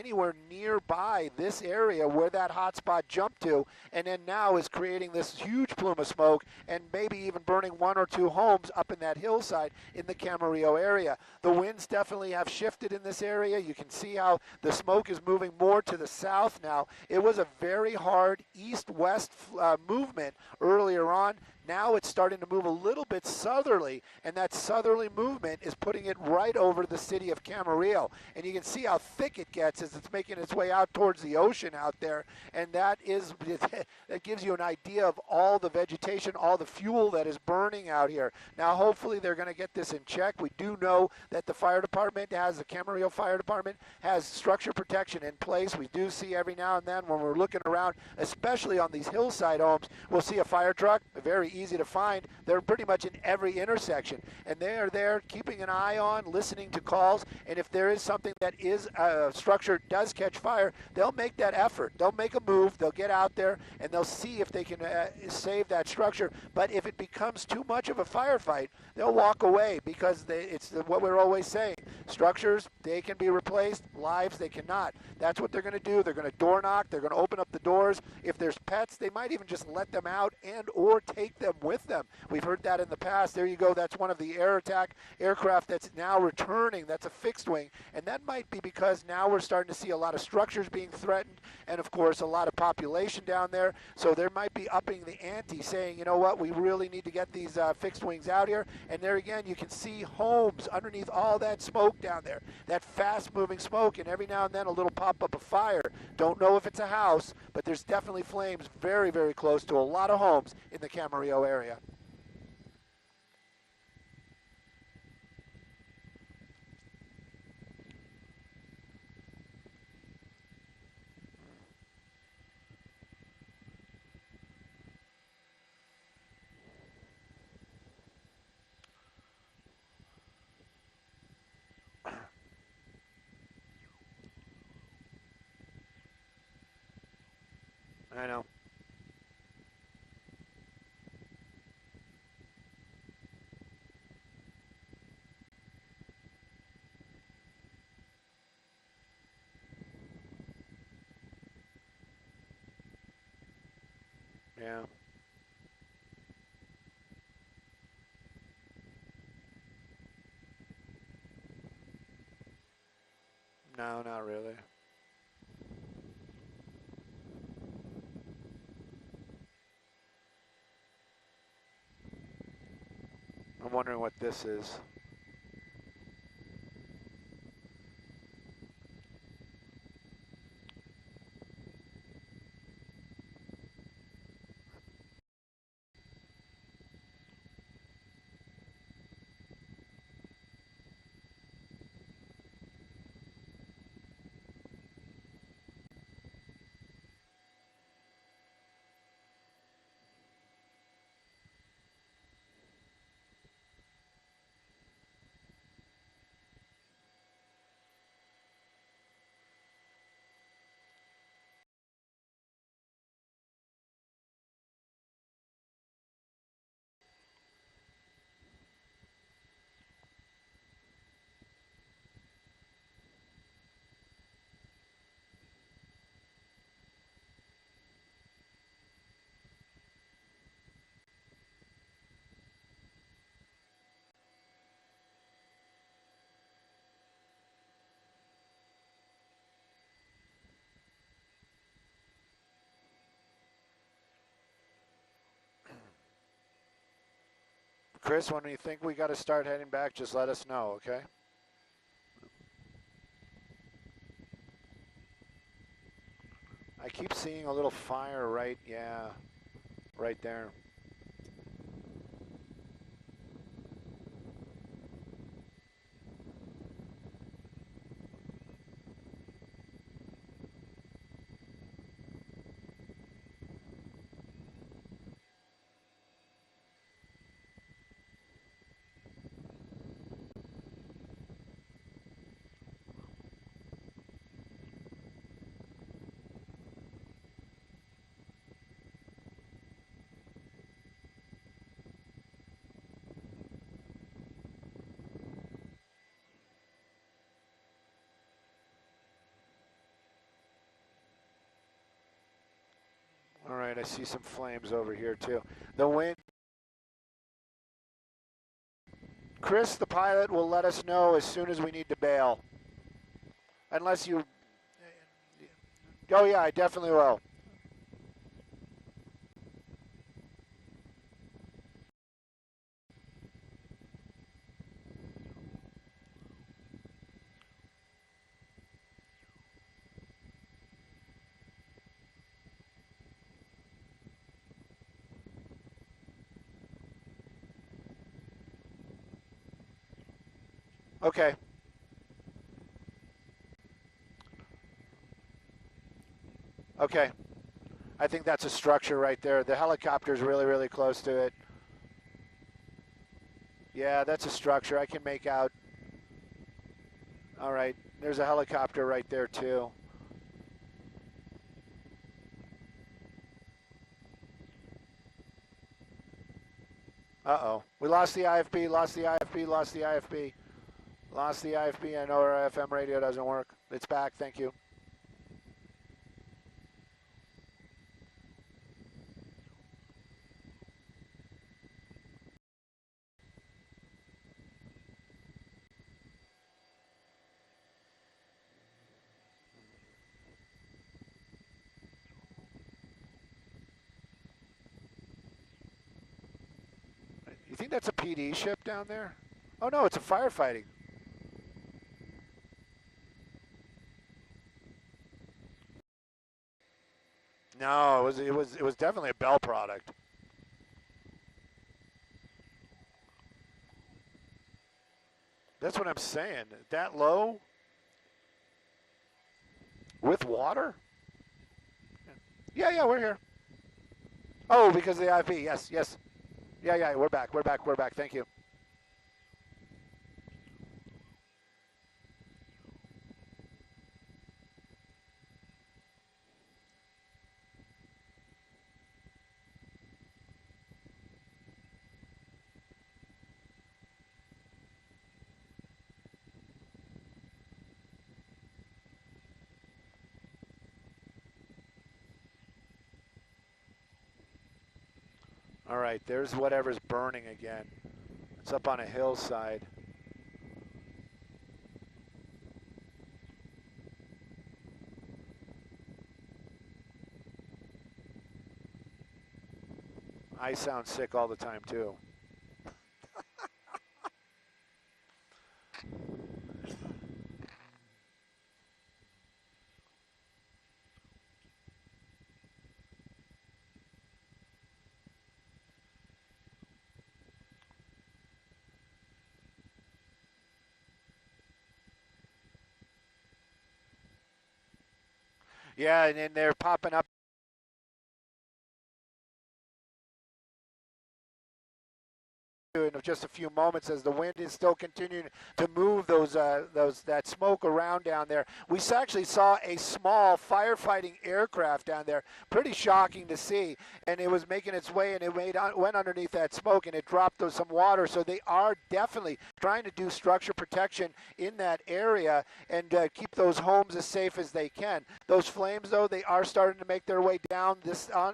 anywhere nearby this area where that hot spot jumped to, and then now is creating this huge plume of smoke and maybe even burning 1 or 2 homes up in that hillside in the Camarillo area. The winds definitely have shifted in this area. You can see how the smoke is moving more to the south now. It was a very hard east-west movement earlier on. Now it's starting to move a little bit southerly, and that southerly movement is putting it right over the city of Camarillo. And you can see how thick it gets as it's making its way out towards the ocean out there. And that gives you an idea of all the vegetation, all the fuel that is burning out here. Now, hopefully they're going to get this in check. We do know that the fire department the Camarillo Fire Department has structure protection in place. We do see every now and then when we're looking around, especially on these hillside homes, we'll see a fire truck, very easy to find. They're pretty much in every intersection, and they are there keeping an eye on, listening to calls, and if there is something that is structure does catch fire, they'll make that effort. They'll make a move, they'll get out there, and they'll see if they can save that structure. But if it becomes too much of a firefight, they'll walk away, because it's what we're always saying. Structures, they can be replaced. Lives, they cannot. That's what they're going to do. They're going to door knock. They're going to open up the doors. If there's pets, they might even just let them out and or take them with them. We've heard that in the past. There you go. That's one of the air attack aircraft that's now returning. That's a fixed wing. And that might be because now we're starting to see a lot of structures being threatened, and of course a lot of population down there. So there might be upping the ante, saying, you know what, we really need to get these fixed wings out here. And there again, you can see homes underneath all that smoke down there, that fast moving smoke, and every now and then a little pop up of fire. Don't know if it's a house, but there's definitely flames very, very close to a lot of homes in the Camarillo area. I know. Yeah. No, not really. I'm wondering what this is. Chris, when you think we got to start heading back, just let us know, okay? I keep seeing a little fire right there. All right, I see some flames over here too. The wind. Chris, the pilot, will let us know as soon as we need to bail. Unless you... Oh yeah, I definitely will. Okay. Okay. I think that's a structure right there. The helicopter's really, really close to it. Yeah, that's a structure. I can make out. All right. There's a helicopter right there, too. Uh-oh. We lost the IFB, lost the IFB, lost the IFB. Lost the IFB. I know our FM radio doesn't work. It's back. Thank you. You think that's a PD ship down there? Oh, no, it's a firefighting. No, it was definitely a Bell product. That's what I'm saying. That low with water? Yeah, yeah, we're here. Oh, because of the IFB. Yes, yes. Yeah, yeah, we're back. We're back. We're back. Thank you. All right, there's whatever's burning again. It's up on a hillside. I sound sick all the time, too. Yeah, and then they're popping up in just a few moments as the wind is still continuing to move that smoke around down there. We actually saw a small firefighting aircraft down there. Pretty shocking to see, and it was making its way and it went underneath that smoke and it dropped some water. So they are definitely trying to do structure protection in that area and keep those homes as safe as they can. Those flames, though, they are starting to make their way down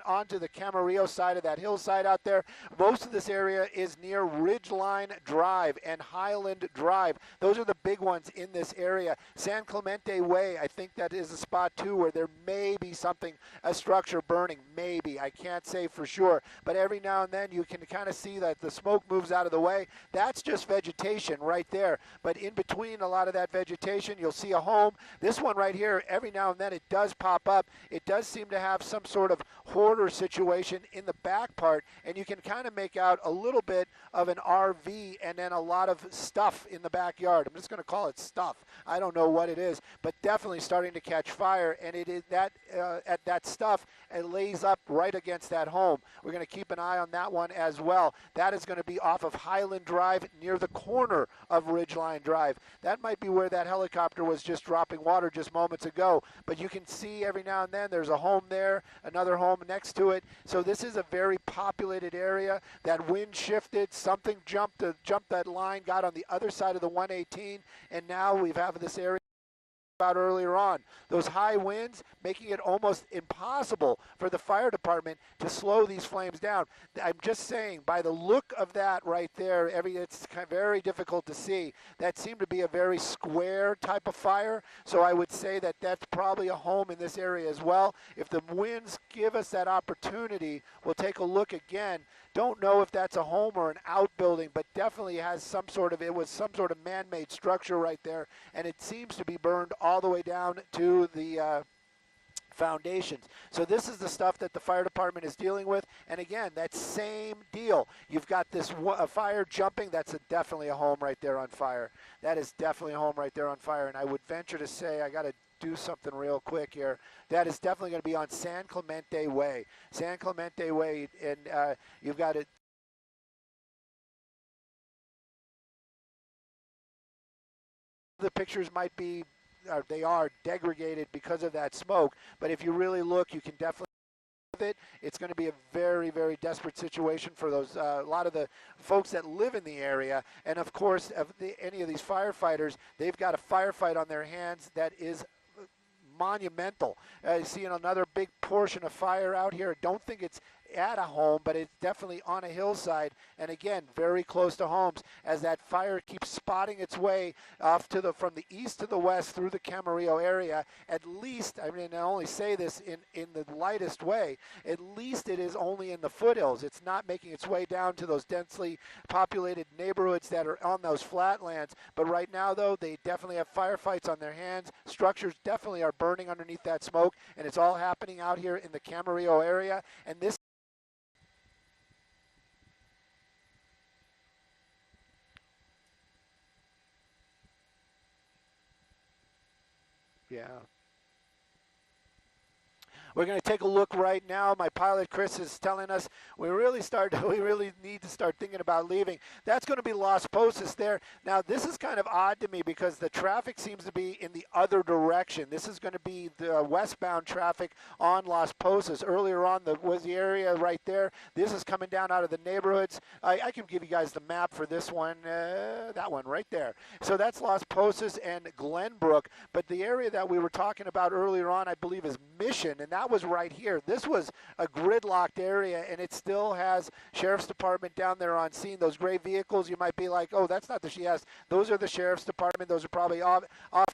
onto the Camarillo side of that hillside out there. Most of this area is near Ridgeline Drive and Highland Drive. Those are the big ones in this area. San Clemente Way, I think that is a spot too where there may be something, a structure burning, maybe. I can't say for sure, but every now and then you can kind of see that the smoke moves out of the way. That's just vegetation right there, but in between a lot of that vegetation, you'll see a home. This one right here, every now and then it does pop up. It does seem to have some sort of hoarder situation in the back part, and you can kind of make out a little bit of an RV and then a lot of stuff in the backyard. I'm just going to call it stuff. I don't know what it is, but definitely starting to catch fire, and it is that at that stuff, it lays up right against that home. We're going to keep an eye on that one as well. That is going to be off of Highland Drive near the corner of Ridgeline Drive. That might be where that helicopter was just dropping water just moments ago, but you can see every now and then there's a home there, another home next to it. So this is a very populated area. That wind shifted, something jumped that line, got on the other side of the 118, and now we have this area about earlier on. Those high winds making it almost impossible for the fire department to slow these flames down. I'm just saying, by the look of that right there, it's kind of very difficult to see. That seemed to be a very square type of fire, so I would say that that's probably a home in this area as well. If the winds give us that opportunity, we'll take a look again. Don't know if that's a home or an outbuilding, but definitely has some sort of, it was some sort of man-made structure right there, and it seems to be burned all the way down to the foundations. So this is the stuff that the fire department is dealing with. And again, that same deal. You've got this fire jumping. That's definitely a home right there on fire. That is definitely a home right there on fire. And I would venture to say, I got to do something real quick here. That is definitely going to be on San Clemente Way. San Clemente Way, and you've got it. The pictures might be, they are degraded because of that smoke. But if you really look, you can definitely it. It's going to be a very, very desperate situation for those a lot of the folks that live in the area, and of course, any of these firefighters, they've got a firefight on their hands that is monumental. You see another big portion of fire out here. Don't think it's at a home, but it's definitely on a hillside, and again, very close to homes, as that fire keeps spotting its way off to from the east to the west through the Camarillo area. At least, I mean, I only say this in the lightest way, at least it is only in the foothills. It's not making its way down to those densely populated neighborhoods that are on those flatlands. But right now, though, they definitely have firefights on their hands. Structures definitely are burning underneath that smoke, and it's all happening out here in the Camarillo area. And this yeah. We're going to take a look right now. My pilot, Chris, is telling us we really need to start thinking about leaving. That's going to be Las Posas there. Now, this is kind of odd to me because the traffic seems to be in the other direction. This is going to be the westbound traffic on Las Posas. Earlier on was the area right there. This is coming down out of the neighborhoods. I can give you guys the map for this one, that one right there. So that's Las Posas and Glenbrook. But the area that we were talking about earlier on, I believe, is Mission, and that was right here. This was a gridlocked area, and it still has Sheriff's Department down there on scene. Those gray vehicles, you might be like, oh, that's not the yes. Those are the Sheriff's Department. Those are probably off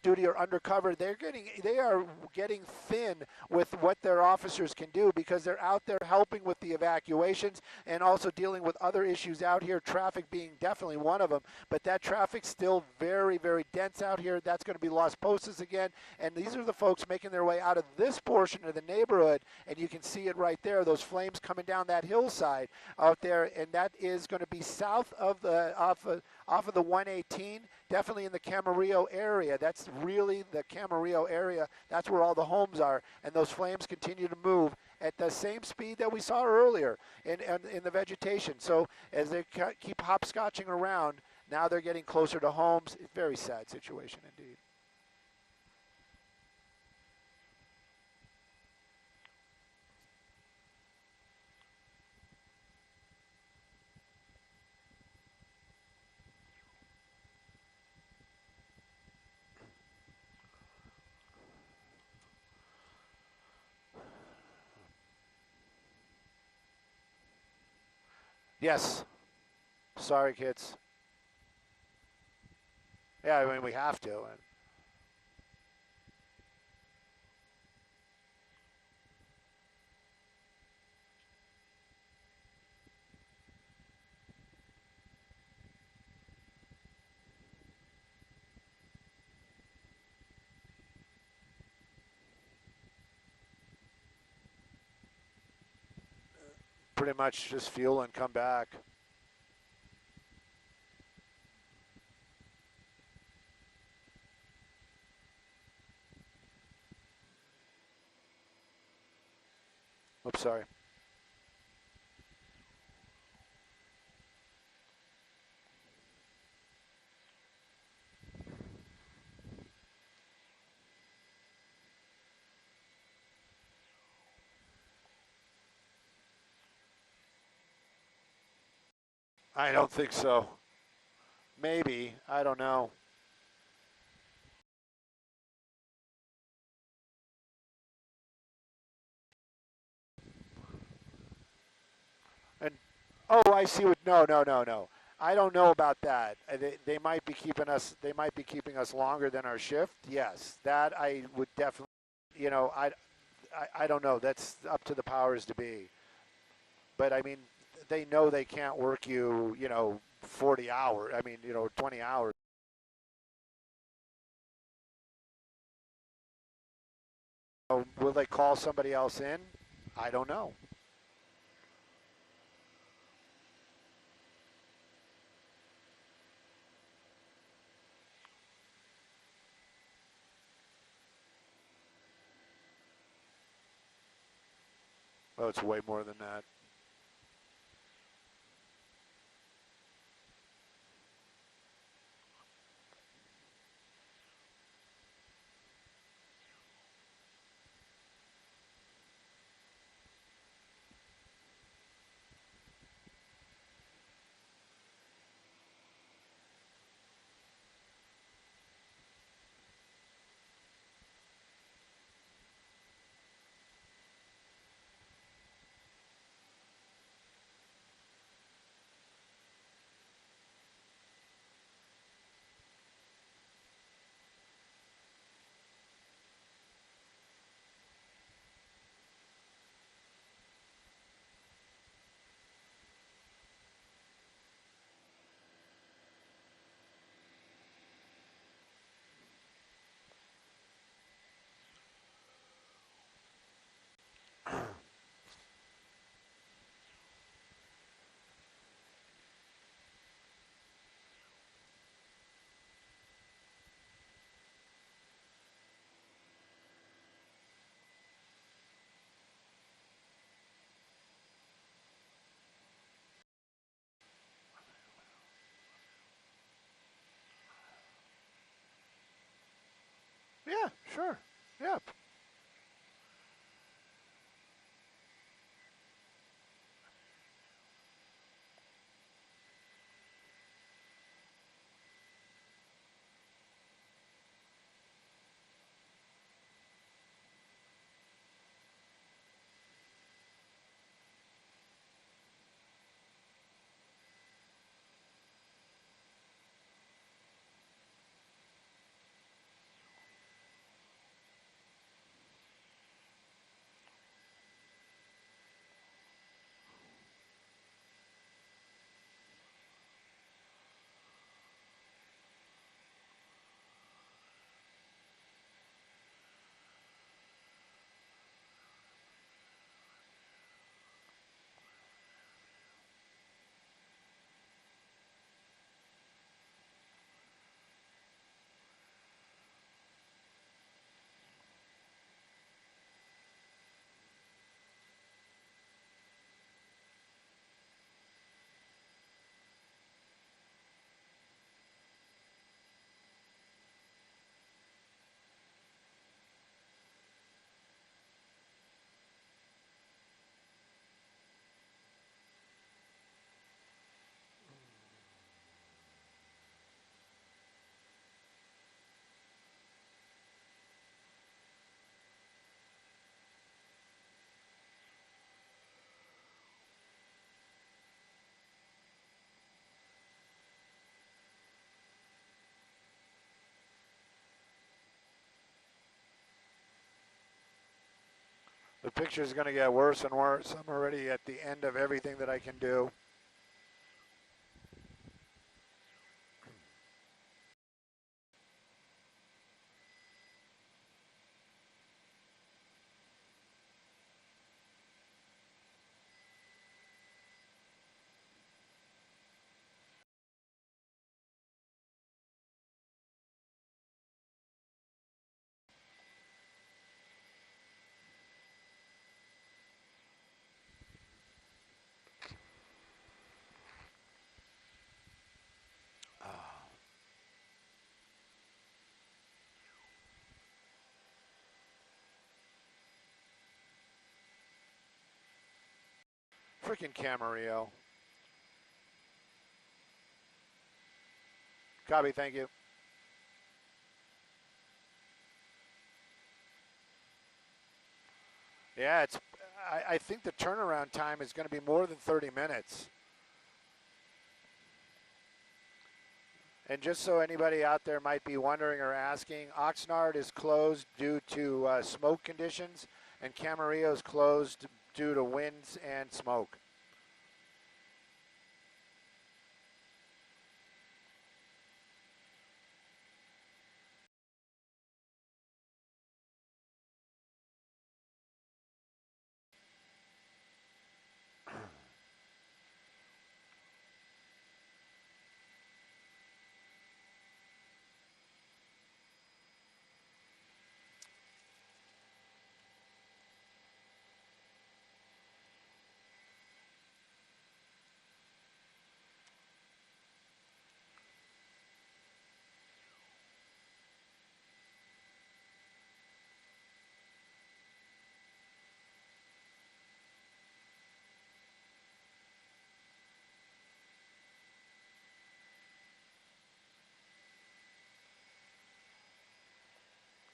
duty or undercover. They are getting thin with what their officers can do because they're out there helping with the evacuations and also dealing with other issues out here, traffic being definitely one of them. But that traffic's still very, very dense out here. That's going to be Las Posas again, and these are the folks making their way out of this portion of the neighborhood, and you can see it right there, those flames coming down that hillside out there, and that is going to be south of the off of the 118, definitely in the Camarillo area. That's really the Camarillo area. That's where all the homes are, and those flames continue to move at the same speed that we saw earlier in the vegetation. So as they keep hopscotching around, now they're getting closer to homes. Very sad situation indeed. Yes. Sorry, kids. Yeah, I mean, we have to. And pretty much just fuel and come back. Oops, sorry. I don't think so. Maybe. I don't know. And oh, I see what. No, no, no, no. I don't know about that. They might be keeping us. They might be keeping us longer than our shift. Yes, that I would definitely. You know, I don't know. That's up to the powers to be. But I mean, they know they can't work you. 40 hours. I mean, 20 hours. So will they call somebody else in? I don't know. Oh, it's way more than that. Yeah, sure. Yeah. The picture is going to get worse and worse. I'm already at the end of everything that I can do. Oh, freaking Camarillo. Copy, thank you. Yeah, I think the turnaround time is going to be more than 30 minutes. And just so anybody out there might be wondering or asking, Oxnard is closed due to smoke conditions, and Camarillo is closed due to winds and smoke.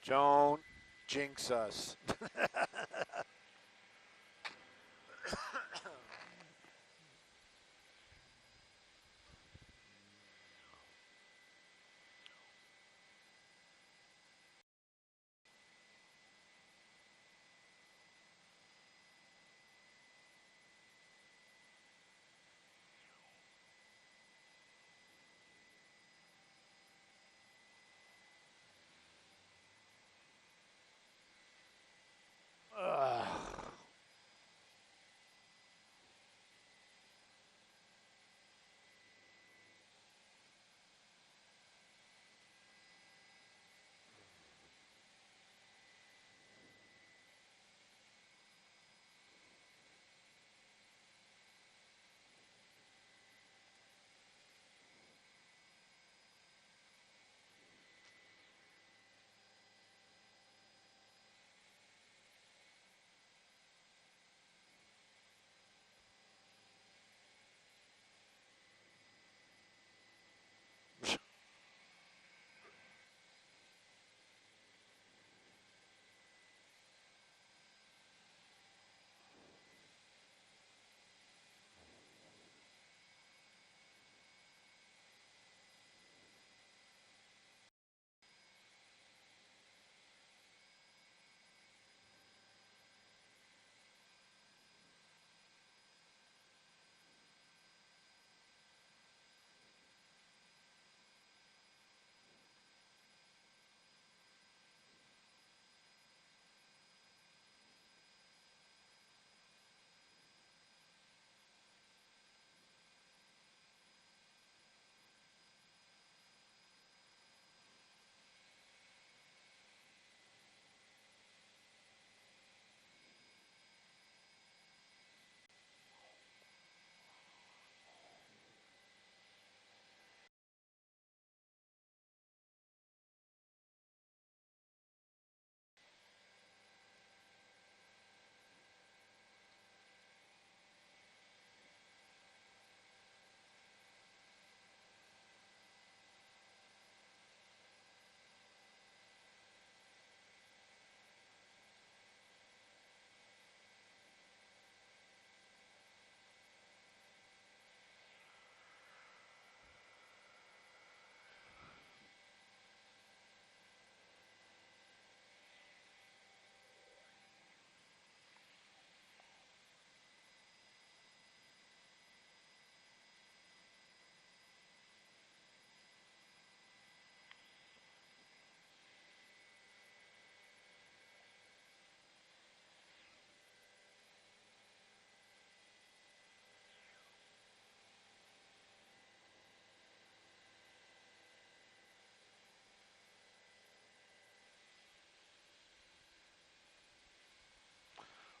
Don't jinx us.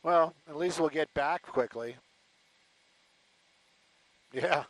Well, at least we'll get back quickly. Yeah.